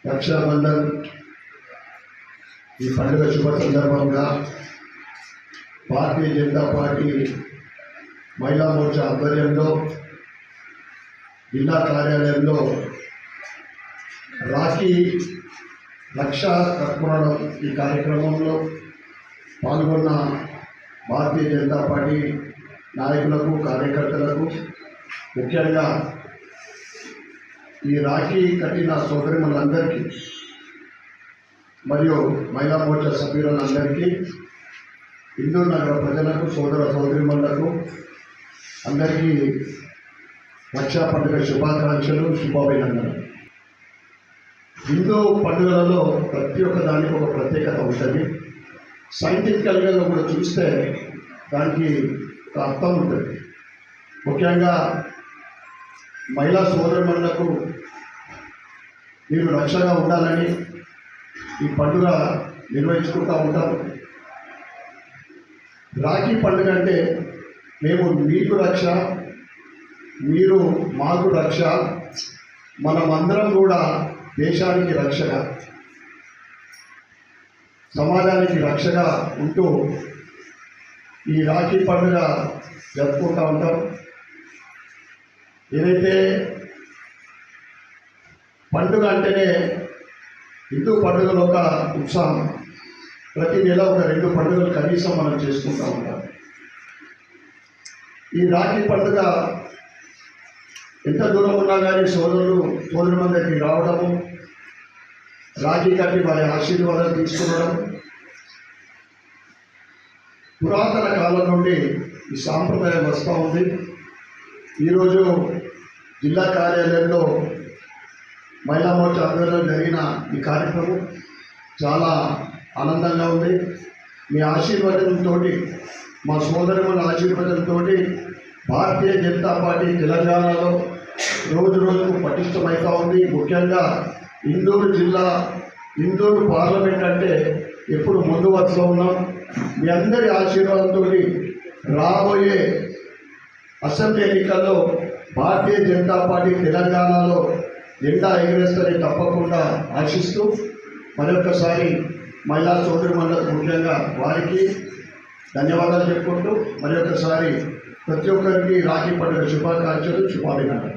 రక్షాబంధన్ ఈ పండుగ శుభ సందర్భంగా భారతీయ జనతా పార్టీ మహిళా మోర్చా ఆధ్వర్యంలో జిల్లా కార్యాలయంలో రాఖీ రక్షా కర్పూరం ఈ కార్యక్రమంలో పాల్గొన్న భారతీయ జనతా పార్టీ నాయకులకు కార్యకర్తలకు ముఖ్యంగా ఈ రాఖీ కట్టిన సోదరిమణులందరికీ మరియు మహిళా మోర్చా సభ్యులందరికీ హిందూ నగర ప్రజలకు సోదర సోదరిమణులకు అందరికీ రక్షా పండుగ శుభాకాంక్షలు శుభాభినందనలు. హిందూ పండుగలలో ప్రతి ఒక్క దానికి ఒక ప్రత్యేకత ఉంటుంది. సైంటిఫికల్గా కూడా చూస్తే దానికి ఒక అర్థం ఉంటుంది. ముఖ్యంగా మహిళా సోదరులకు మీరు రక్షగా ఉండాలని ఈ పండుగ నిర్వహించుకుంటూ ఉంటారు. రాఖీ పండుగ అంటే మేము మీకు రక్ష, మీరు మాకు రక్ష, మనమందరం కూడా దేశానికి రక్షగా, సమాజానికి రక్షగా ఉంటూ ఈ రాఖీ పండుగ జరుపుకుంటూ ఉంటాం. ఏదైతే పండుగ అంటేనే హిందూ పండుగలో ఒక ఉత్సాహం. ప్రతి నెల ఒక 2 పండుగలు కనీసం మనం చేసుకుంటూ ఉంటాం. ఈ రాఖీ పండుగ ఎంత దూరం ఉన్నా కానీ సోదరుల దగ్గరికి రావడము, రాఖీ కట్టి వారి ఆశీర్వాదాలు తీసుకునడం పురాతన కాలం నుండి ఈ సాంప్రదాయం వస్తూ ఉంది. ఈరోజు జిల్లా కార్యాలయంలో మహిళా మోర్చా ఆధ్వర్యంలో జరిగిన ఈ కార్యక్రమం చాలా ఆనందంగా ఉంది. మీ ఆశీర్వాదంతో, మా సోదరుల ఆశీర్వాదంతో భారతీయ జనతా పార్టీ తెలంగాణలో రోజు రోజుకు పటిష్టమవుతూ ఉంది. ముఖ్యంగా ఇందూరు జిల్లా, ఇందూరు పార్లమెంట్ అంటే ఎప్పుడు ముందు వరుసలో ఉన్నాం. మీ అందరి ఆశీర్వాదంతో రాబోయే అసెంబ్లీ ఎన్నికల్లో భారతీయ జనతా పార్టీ తెలంగాణలో జెండా ఎగరేస్తారని తప్పకుండా ఆశిస్తూ మరొకసారి మహిళా సోదరులకు ముఖ్యంగా వారికి ధన్యవాదాలు చెప్పుకుంటూ మరొకసారి ప్రతి ఒక్కరికి రాఖీ పండుగ శుభాకాంక్షలు శుభాభినందనలు.